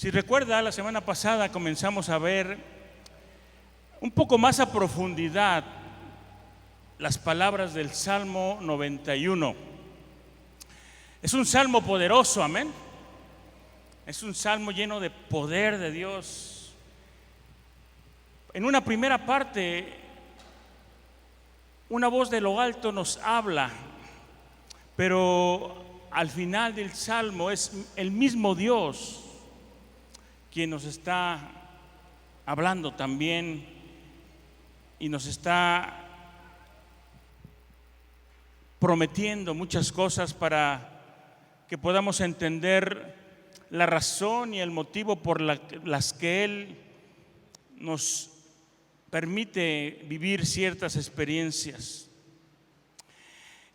Si recuerda, la semana pasada comenzamos a ver un poco más a profundidad las palabras del Salmo 91. Es un salmo poderoso, amén. Es un salmo lleno de poder de Dios. En una primera parte, una voz de lo alto nos habla, pero al final del salmo es el mismo Dios quien nos está hablando también y nos está prometiendo muchas cosas para que podamos entender la razón y el motivo por las que Él nos permite vivir ciertas experiencias.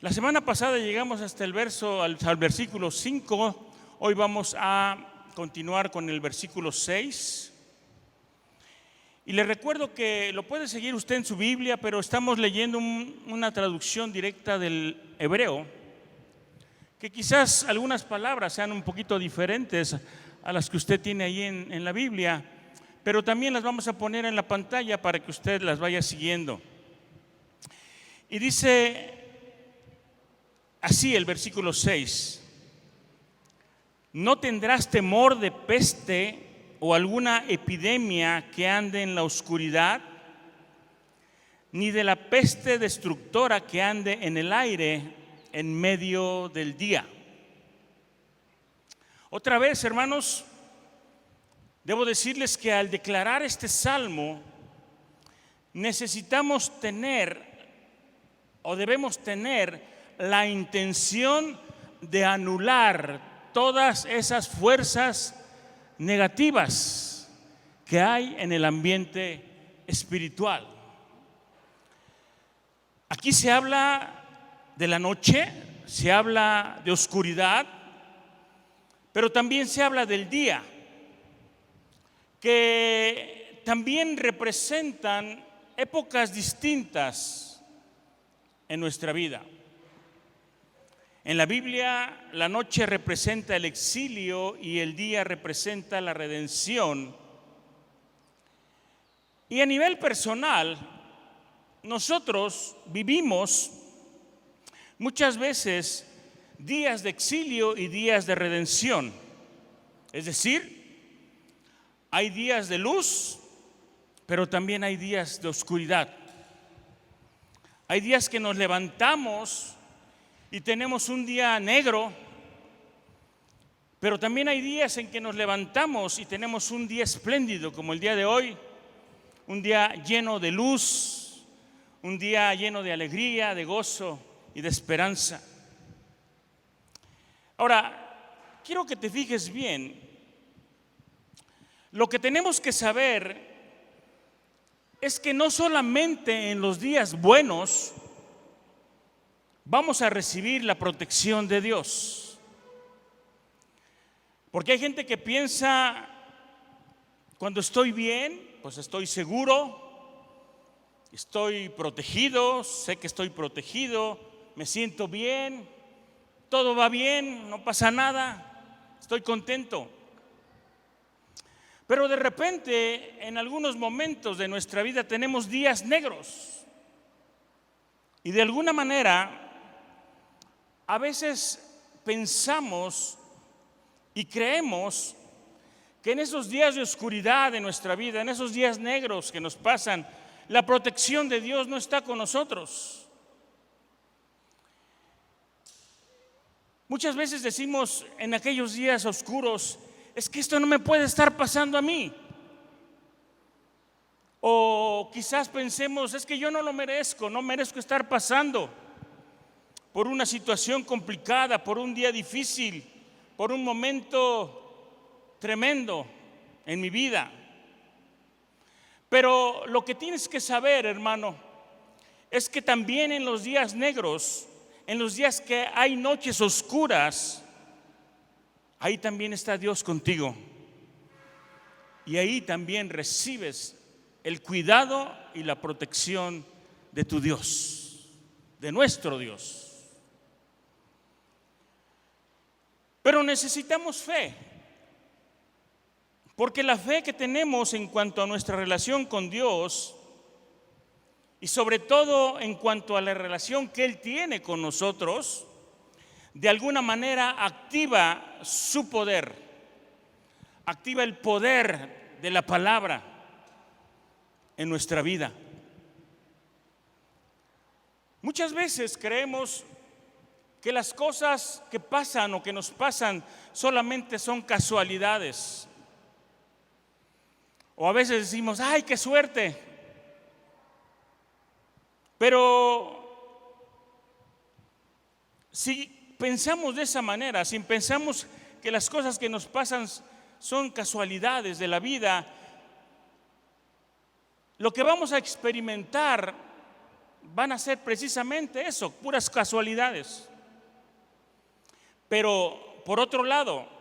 La semana pasada llegamos hasta el versículo 5. Hoy vamos a continuar con el versículo 6. Y le recuerdo que lo puede seguir usted en su Biblia, pero estamos leyendo una traducción directa del hebreo, que quizás algunas palabras sean un poquito diferentes a las que usted tiene ahí en la Biblia, pero también las vamos a poner en la pantalla para que usted las vaya siguiendo. Y dice así el versículo 6: no tendrás temor de peste o alguna epidemia que ande en la oscuridad, ni de la peste destructora que ande en el aire en medio del día. Otra vez, hermanos, debo decirles que al declarar este salmo necesitamos tener o debemos tener la intención de anular todas esas fuerzas negativas que hay en el ambiente espiritual. Aquí se habla de la noche, se habla de oscuridad, pero también se habla del día, que también representan épocas distintas en nuestra vida. En la Biblia, la noche representa el exilio y el día representa la redención. Y a nivel personal, nosotros vivimos muchas veces días de exilio y días de redención. Es decir, hay días de luz, pero también hay días de oscuridad. Hay días que nos levantamos y tenemos un día negro, pero también hay días en que nos levantamos y tenemos un día espléndido, como el día de hoy, un día lleno de luz, un día lleno de alegría, de gozo y de esperanza. Ahora, quiero que te fijes bien. Lo que tenemos que saber es que no solamente en los días buenos vamos a recibir la protección de Dios. Porque hay gente que piensa, cuando estoy bien, pues estoy seguro, estoy protegido, sé que estoy protegido, me siento bien, todo va bien, no pasa nada, estoy contento. Pero de repente, en algunos momentos de nuestra vida tenemos días negros. Y de alguna manera, a veces pensamos y creemos que en esos días de oscuridad de nuestra vida, en esos días negros que nos pasan, la protección de Dios no está con nosotros. Muchas veces decimos en aquellos días oscuros, es que esto no me puede estar pasando a mí. O quizás pensemos, es que yo no lo merezco, no merezco estar pasando por una situación complicada, por un día difícil, por un momento tremendo en mi vida. Pero lo que tienes que saber, hermano, es que también en los días negros, en los días que hay noches oscuras, ahí también está Dios contigo. Y ahí también recibes el cuidado y la protección de tu Dios, de nuestro Dios. Pero necesitamos fe. Porque la fe que tenemos en cuanto a nuestra relación con Dios y sobre todo en cuanto a la relación que Él tiene con nosotros, de alguna manera activa su poder, activa el poder de la palabra en nuestra vida. Muchas veces creemos que las cosas que pasan o que nos pasan solamente son casualidades. O a veces decimos, ¡ay, qué suerte! Pero si pensamos de esa manera, si pensamos que las cosas que nos pasan son casualidades de la vida, lo que vamos a experimentar van a ser precisamente eso, puras casualidades. Pero por otro lado,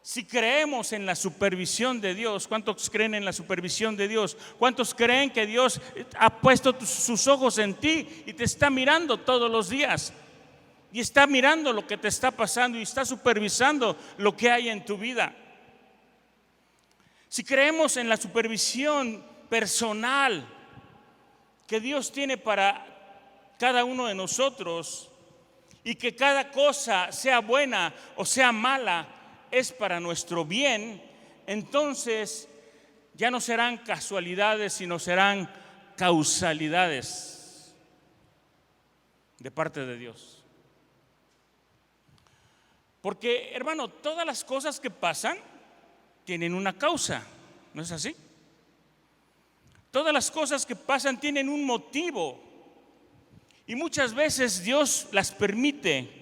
si creemos en la supervisión de Dios, ¿cuántos creen en la supervisión de Dios? ¿Cuántos creen que Dios ha puesto sus ojos en ti y te está mirando todos los días? Y está mirando lo que te está pasando y está supervisando lo que hay en tu vida. Si creemos en la supervisión personal que Dios tiene para cada uno de nosotros y que cada cosa, sea buena o sea mala, es para nuestro bien, entonces ya no serán casualidades, sino serán causalidades de parte de Dios. Porque, hermano, todas las cosas que pasan tienen una causa, ¿no es así? Todas las cosas que pasan tienen un motivo y muchas veces Dios las permite.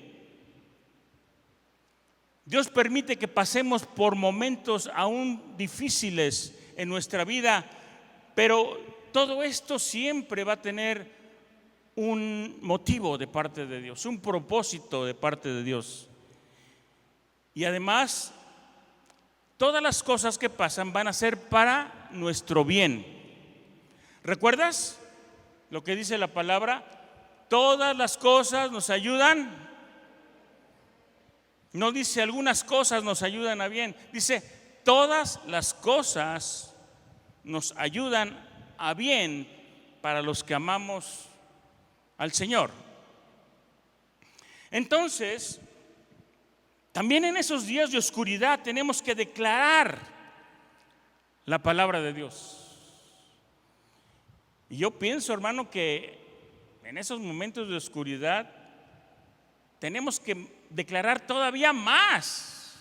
Dios permite que pasemos por momentos aún difíciles en nuestra vida, pero todo esto siempre va a tener un motivo de parte de Dios, un propósito de parte de Dios. Y además, todas las cosas que pasan van a ser para nuestro bien. ¿Recuerdas lo que dice la palabra? Todas las cosas nos ayudan. No dice algunas cosas nos ayudan a bien, dice todas las cosas nos ayudan a bien para los que amamos al Señor. Entonces, también en esos días de oscuridad tenemos que declarar la palabra de Dios. Y yo pienso, hermano, que en esos momentos de oscuridad tenemos que declarar todavía más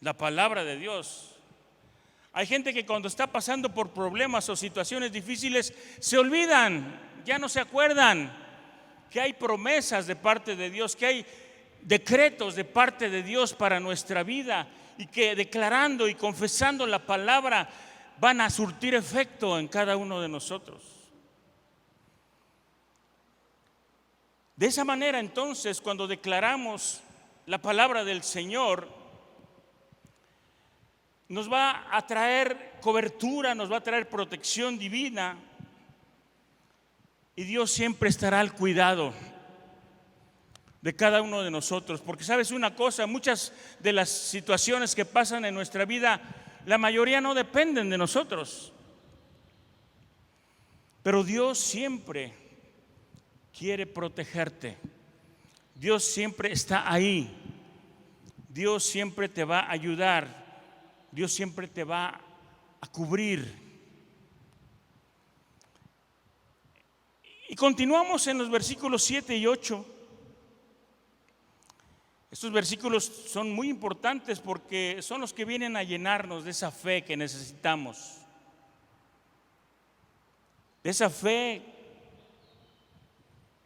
la palabra de Dios. Hay gente que cuando está pasando por problemas o situaciones difíciles se olvidan, ya no se acuerdan que hay promesas de parte de Dios, que hay decretos de parte de Dios para nuestra vida y que declarando y confesando la palabra van a surtir efecto en cada uno de nosotros. De esa manera, entonces, cuando declaramos la palabra del Señor, nos va a traer cobertura, nos va a traer protección divina y Dios siempre estará al cuidado de cada uno de nosotros. Porque sabes una cosa, muchas de las situaciones que pasan en nuestra vida, la mayoría no dependen de nosotros, pero Dios siempre quiere protegerte. Dios siempre está ahí. Dios siempre te va a ayudar. Dios siempre te va a cubrir. Y continuamos en los versículos 7 y 8. Estos versículos son muy importantes porque son los que vienen a llenarnos de esa fe que necesitamos. De esa fe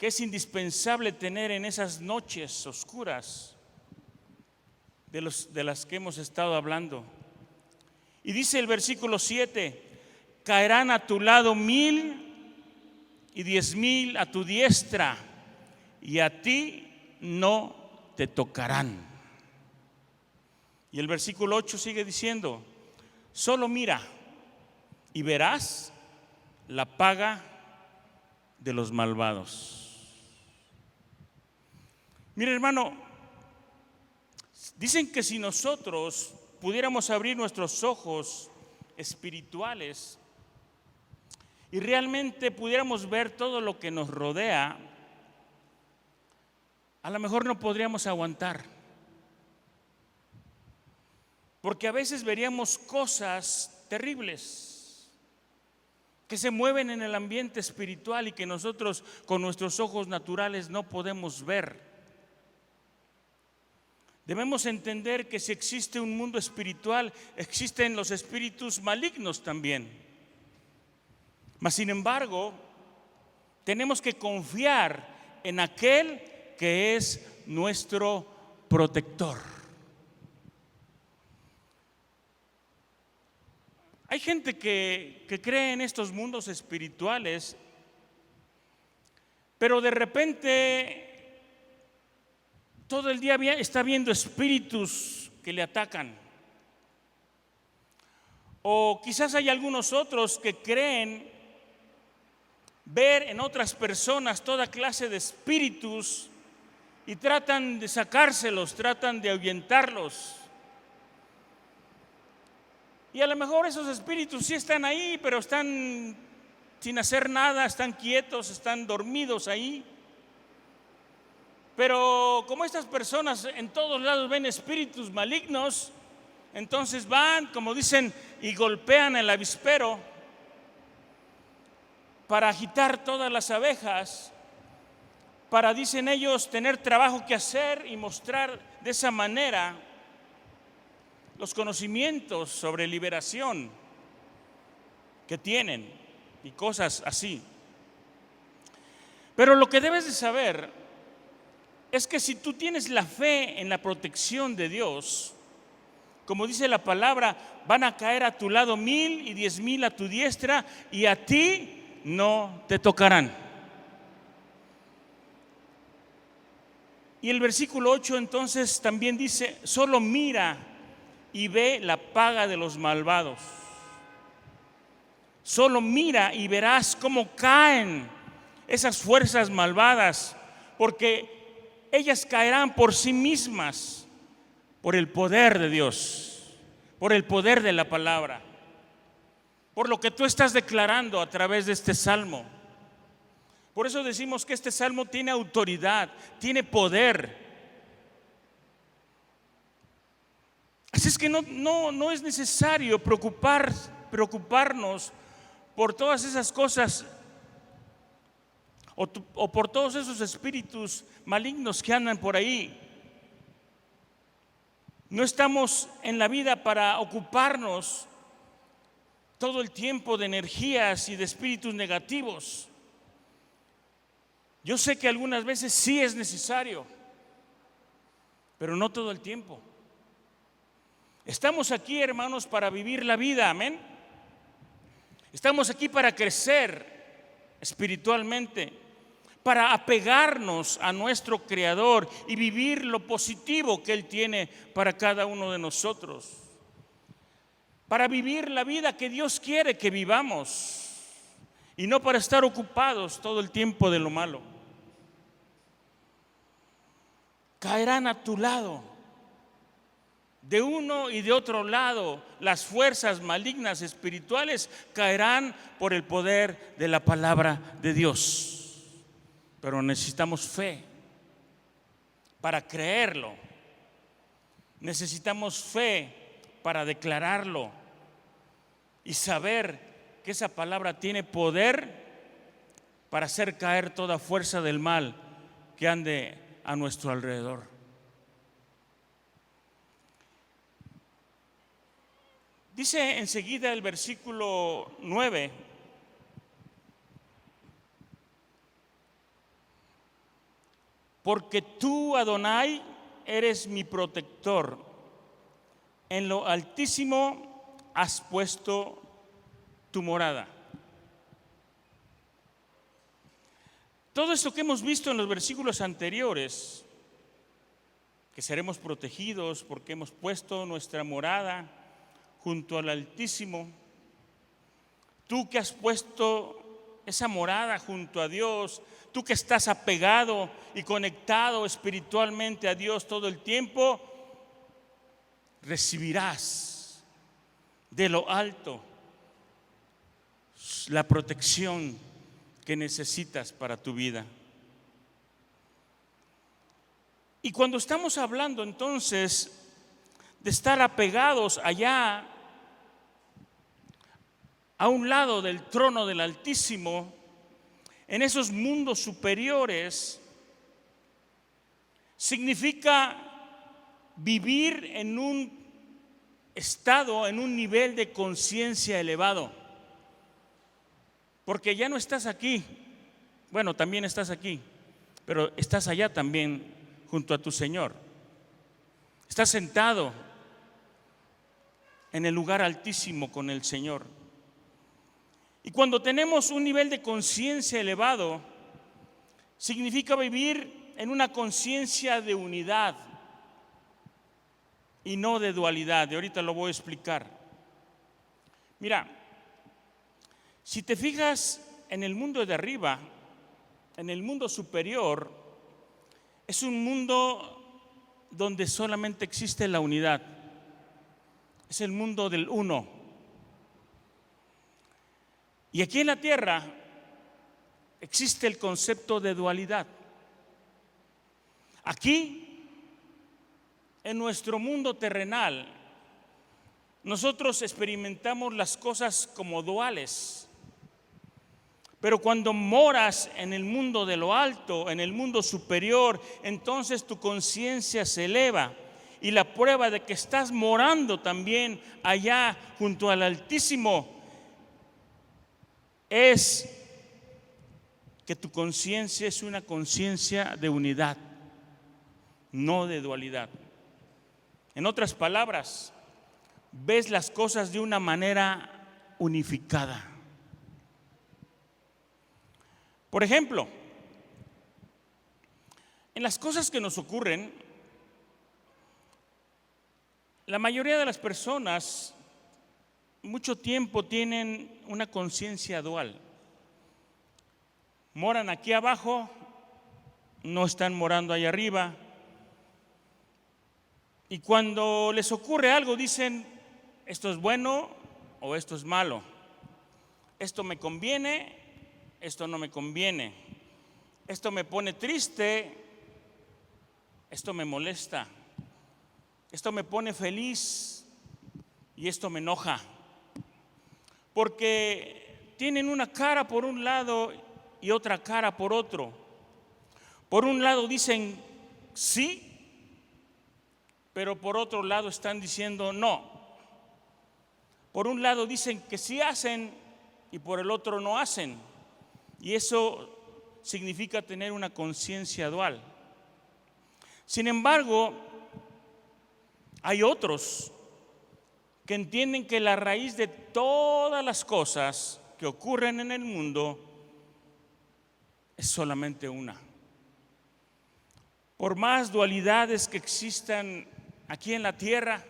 que es indispensable tener en esas noches oscuras de las que hemos estado hablando. Y dice el versículo 7, caerán a tu lado 1000 y 10,000 a tu diestra, y a ti no te tocarán. Y el versículo 8 sigue diciendo, solo mira y verás la paga de los malvados. Mira, hermano, dicen que si nosotros pudiéramos abrir nuestros ojos espirituales y realmente pudiéramos ver todo lo que nos rodea, a lo mejor no podríamos aguantar. Porque a veces veríamos cosas terribles que se mueven en el ambiente espiritual y que nosotros con nuestros ojos naturales no podemos ver. Debemos entender que si existe un mundo espiritual, existen los espíritus malignos también. Mas sin embargo, tenemos que confiar en aquel que es nuestro protector. Hay gente que cree en estos mundos espirituales, pero de repente todo el día está viendo espíritus que le atacan. O quizás hay algunos otros que creen ver en otras personas toda clase de espíritus y tratan de sacárselos, tratan de ahuyentarlos. Y a lo mejor esos espíritus sí están ahí, pero están sin hacer nada, están quietos, están dormidos ahí. Pero como estas personas en todos lados ven espíritus malignos, entonces van, como dicen, y golpean el avispero para agitar todas las abejas, para, dicen ellos, tener trabajo que hacer y mostrar de esa manera los conocimientos sobre liberación que tienen y cosas así. Pero lo que debes de saber es que si tú tienes la fe en la protección de Dios, como dice la palabra, van a caer a tu lado 1000 y 10,000 a tu diestra y a ti no te tocarán. Y el versículo 8 entonces también dice, solo mira y ve la paga de los malvados. Solo mira y verás cómo caen esas fuerzas malvadas, porque ellas caerán por sí mismas, por el poder de Dios, por el poder de la palabra, por lo que tú estás declarando a través de este salmo. Por eso decimos que este salmo tiene autoridad, tiene poder. Así es que no es necesario preocuparnos por todas esas cosas o por todos esos espíritus malignos que andan por ahí. No estamos en la vida para ocuparnos todo el tiempo de energías y de espíritus negativos. Yo sé que algunas veces sí es necesario, pero no todo el tiempo. Estamos aquí, hermanos, para vivir la vida, amén. Estamos aquí para crecer espiritualmente, para apegarnos a nuestro Creador y vivir lo positivo que Él tiene para cada uno de nosotros, para vivir la vida que Dios quiere que vivamos y no para estar ocupados todo el tiempo de lo malo. Caerán a tu lado, de uno y de otro lado, las fuerzas malignas espirituales caerán por el poder de la palabra de Dios. Pero necesitamos fe para creerlo. Necesitamos fe para declararlo y saber que esa palabra tiene poder para hacer caer toda fuerza del mal que ande a nuestro alrededor. Dice enseguida el versículo 9: porque tú, Adonai, eres mi protector. En lo altísimo has puesto tu morada. Todo esto que hemos visto en los versículos anteriores, que seremos protegidos porque hemos puesto nuestra morada junto al Altísimo, tú que has puesto esa morada junto a Dios, tú que estás apegado y conectado espiritualmente a Dios todo el tiempo, recibirás de lo alto la protección que necesitas para tu vida. Y cuando estamos hablando entonces de estar apegados allá a un lado del trono del Altísimo, en esos mundos superiores, significa vivir en un estado, en un nivel de conciencia elevado. Porque ya no estás aquí, bueno, también estás aquí, pero estás allá también junto a tu Señor. Estás sentado en el lugar altísimo con el Señor. Y cuando tenemos un nivel de conciencia elevado, significa vivir en una conciencia de unidad y no de dualidad. Y ahorita lo voy a explicar. Mira, si te fijas en el mundo de arriba, en el mundo superior, es un mundo donde solamente existe la unidad. Es el mundo del uno. Y aquí en la tierra existe el concepto de dualidad. Aquí, en nuestro mundo terrenal, nosotros experimentamos las cosas como duales. Pero cuando moras en el mundo de lo alto, en el mundo superior, entonces tu conciencia se eleva. Y la prueba de que estás morando también allá junto al Altísimo es que tu conciencia es una conciencia de unidad, no de dualidad. En otras palabras, ves las cosas de una manera unificada. Por ejemplo, en las cosas que nos ocurren, la mayoría de las personas mucho tiempo tienen una conciencia dual. Moran aquí abajo, no están morando allá arriba. Y cuando les ocurre algo dicen, esto es bueno o esto es malo. Esto me conviene, esto no me conviene. Esto me pone triste, esto me molesta. Esto me pone feliz y esto me enoja. Porque tienen una cara por un lado y otra cara por otro. Por un lado dicen sí, pero por otro lado están diciendo no. Por un lado dicen que sí hacen y por el otro no hacen. Y eso significa tener una conciencia dual. Sin embargo, hay otros que entienden que la raíz de todas las cosas que ocurren en el mundo es solamente una. Por más dualidades que existan aquí en la tierra,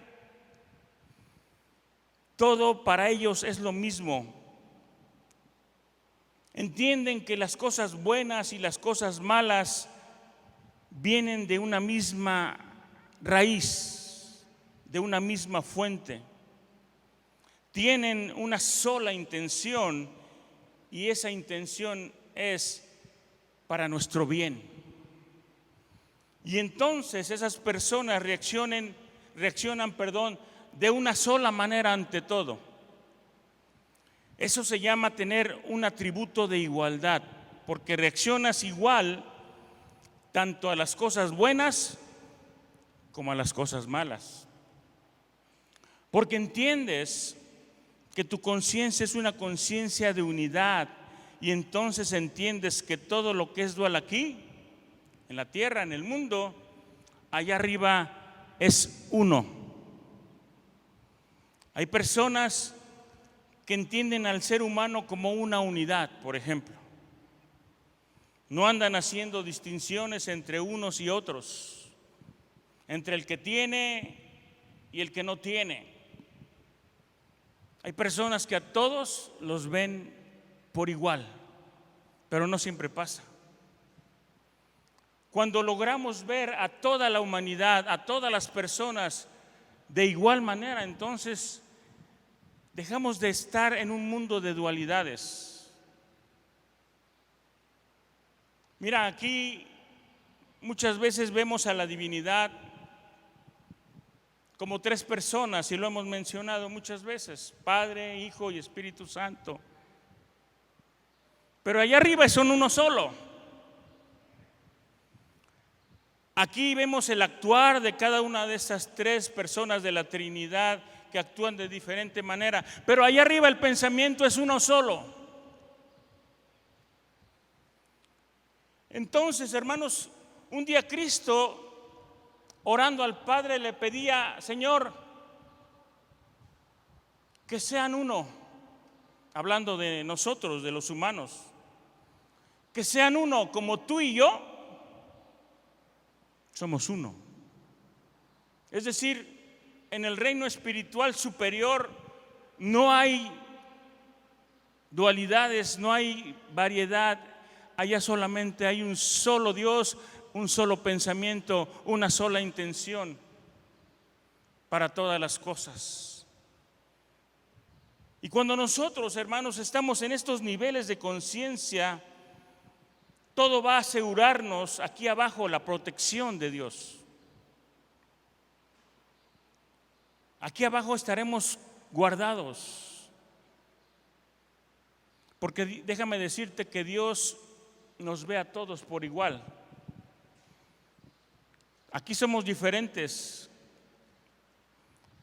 todo para ellos es lo mismo. Entienden que las cosas buenas y las cosas malas vienen de una misma raíz, de una misma fuente. Tienen una sola intención y esa intención es para nuestro bien. Y entonces esas personas reaccionan, de una sola manera ante todo. Eso se llama tener un atributo de igualdad, porque reaccionas igual tanto a las cosas buenas como a las cosas malas. Porque entiendes que tu conciencia es una conciencia de unidad y entonces entiendes que todo lo que es dual aquí, en la tierra, en el mundo, allá arriba es uno. Hay personas que entienden al ser humano como una unidad, por ejemplo. No andan haciendo distinciones entre unos y otros, entre el que tiene y el que no tiene. Hay personas que a todos los ven por igual, pero no siempre pasa. Cuando logramos ver a toda la humanidad, a todas las personas de igual manera, entonces, dejamos de estar en un mundo de dualidades. Mira, aquí muchas veces vemos a la divinidad como tres personas, y lo hemos mencionado muchas veces: Padre, Hijo y Espíritu Santo. Pero allá arriba son uno solo. Aquí vemos el actuar de cada una de esas tres personas de la Trinidad que actúan de diferente manera, pero allá arriba el pensamiento es uno solo. Entonces, hermanos, un día Cristo, orando al Padre, le pedía: Señor, que sean uno, hablando de nosotros, de los humanos, que sean uno como tú y yo somos uno. Es decir, en el reino espiritual superior no hay dualidades, no hay variedad. Allá solamente hay un solo Dios, un solo pensamiento, una sola intención para todas las cosas. Y cuando nosotros, hermanos, estamos en estos niveles de conciencia, todo va a asegurarnos aquí abajo la protección de Dios. Aquí abajo estaremos guardados, porque déjame decirte que Dios nos ve a todos por igual. Aquí somos diferentes,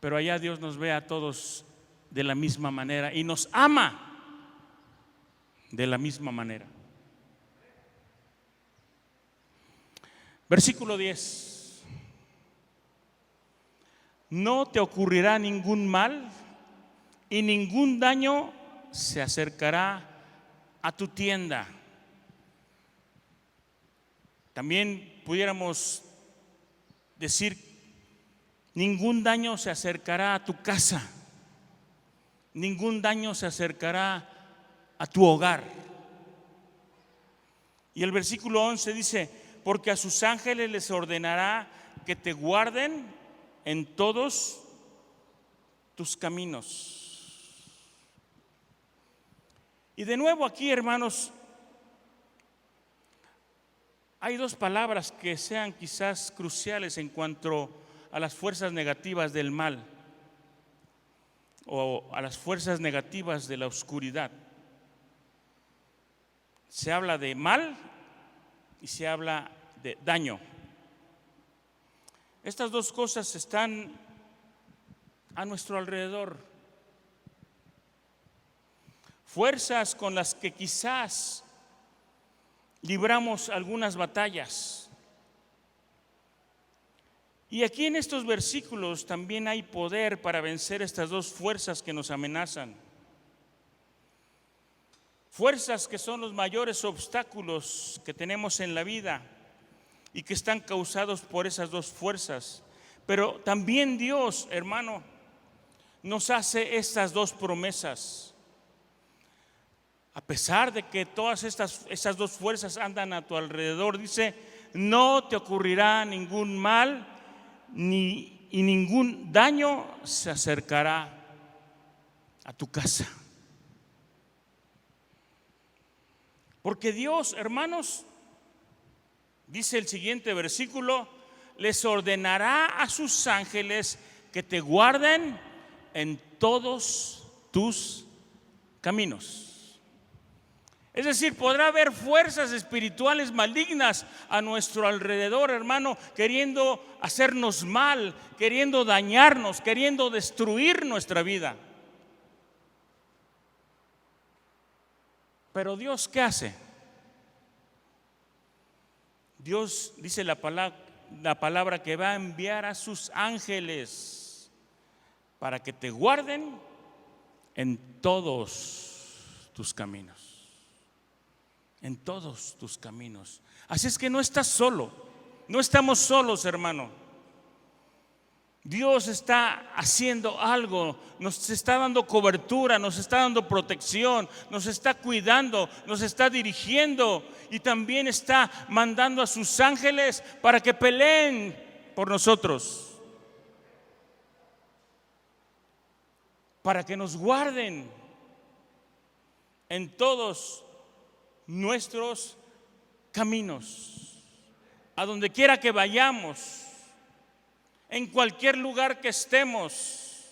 pero allá Dios nos ve a todos de la misma manera y nos ama de la misma manera. Versículo 10: no te ocurrirá ningún mal y ningún daño se acercará a tu tienda. También pudiéramos decir: ningún daño se acercará a tu casa, ningún daño se acercará a tu hogar. Y el versículo 11 dice: porque a sus ángeles les ordenará que te guarden en todos tus caminos. Y de nuevo aquí, hermanos, hay dos palabras que sean quizás cruciales en cuanto a las fuerzas negativas del mal o a las fuerzas negativas de la oscuridad. Se habla de mal y se habla de daño. Estas dos cosas están a nuestro alrededor. Fuerzas con las que quizás libramos algunas batallas. Y aquí en estos versículos también hay poder para vencer estas dos fuerzas que nos amenazan. Fuerzas que son los mayores obstáculos que tenemos en la vida y que están causados por esas dos fuerzas. Pero también Dios, hermano, nos hace estas dos promesas. A pesar de que todas esas dos fuerzas andan a tu alrededor, dice: no te ocurrirá ningún mal y ningún daño se acercará a tu casa. Porque Dios, hermanos, dice el siguiente versículo: les ordenará a sus ángeles que te guarden en todos tus caminos. Es decir, podrá haber fuerzas espirituales malignas a nuestro alrededor, hermano, queriendo hacernos mal, queriendo dañarnos, queriendo destruir nuestra vida. Pero Dios, ¿qué hace? Dios dice la palabra que va a enviar a sus ángeles para que te guarden en todos tus caminos. En todos tus caminos. Así es que no estás solo, no estamos solos, hermano. Dios está haciendo algo, nos está dando cobertura, nos está dando protección, nos está cuidando, nos está dirigiendo y también está mandando a sus ángeles para que peleen por nosotros. para que nos guarden en todos nuestros caminos, a donde quiera que vayamos, en cualquier lugar que estemos.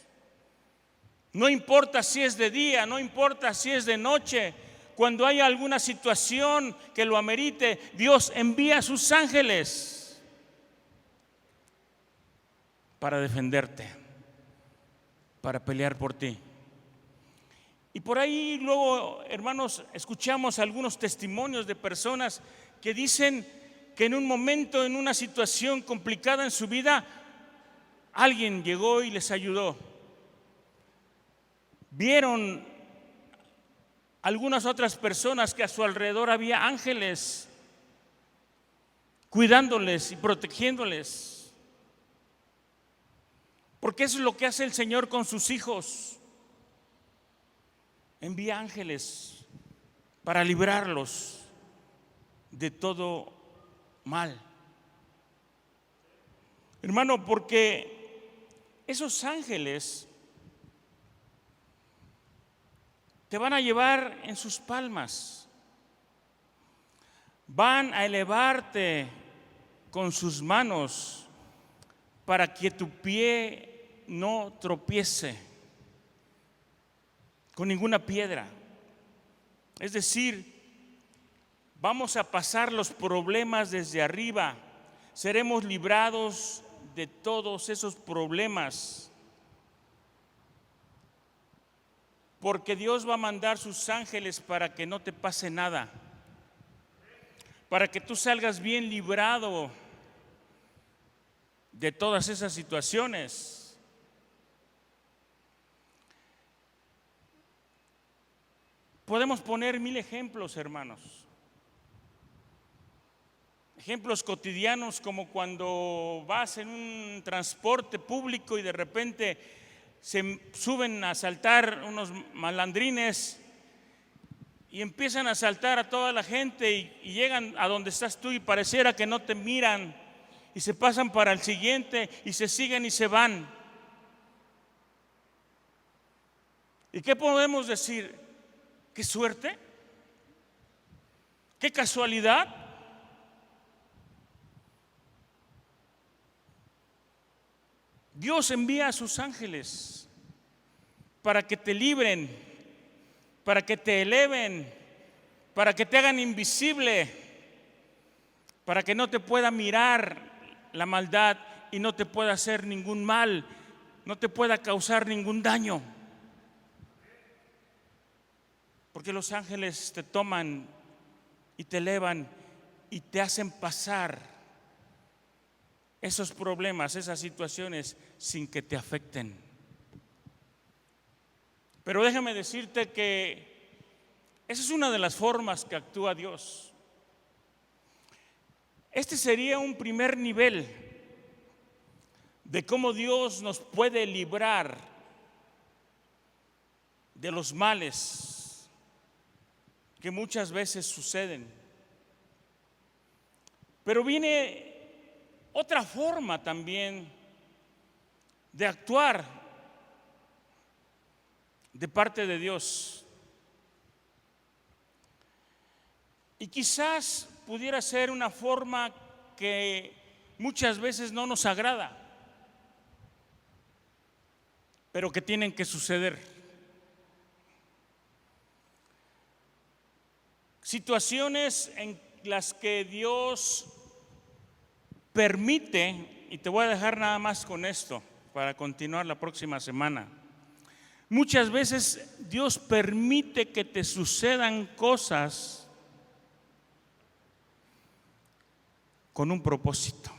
No importa si es de día, no importa si es de noche. Cuando hay alguna situación que lo amerite, Dios envía a sus ángeles para defenderte, para pelear por ti. Y por ahí luego, hermanos, escuchamos algunos testimonios de personas que dicen que en un momento, en una situación complicada en su vida, alguien llegó y les ayudó. Vieron algunas otras personas que a su alrededor había ángeles cuidándoles y protegiéndoles. Porque eso es lo que hace el Señor con sus hijos. Envía ángeles para librarlos de todo mal. Hermano, porque esos ángeles te van a llevar en sus palmas, van a elevarte con sus manos para que tu pie no tropiece con ninguna piedra. Es decir, vamos a pasar los problemas desde arriba, seremos librados de todos esos problemas, porque Dios va a mandar sus ángeles para que no te pase nada, para que tú salgas bien librado de todas esas situaciones. Podemos poner 1000 ejemplos, hermanos. Ejemplos cotidianos, como cuando vas en un transporte público y de repente se suben a asaltar unos malandrines y empiezan a asaltar a toda la gente y llegan a donde estás tú y pareciera que no te miran y se pasan para el siguiente y se siguen y se van. ¿Y qué podemos decir? ¿Qué suerte? ¿Qué casualidad? Dios envía a sus ángeles para que te libren, para que te eleven, para que te hagan invisible, para que no te pueda mirar la maldad y no te pueda hacer ningún mal, no te pueda causar ningún daño. Porque los ángeles te toman y te elevan y te hacen pasar esos problemas, esas situaciones sin que te afecten. Pero déjame decirte que esa es una de las formas que actúa Dios. Este sería un primer nivel de cómo Dios nos puede librar de los males que muchas veces suceden. Pero viene otra forma también de actuar de parte de Dios. Y quizás pudiera ser una forma que muchas veces no nos agrada, pero que tienen que suceder. Situaciones en las que Dios permite, y te voy a dejar nada más con esto para continuar la próxima semana. Muchas veces Dios permite que te sucedan cosas con un propósito.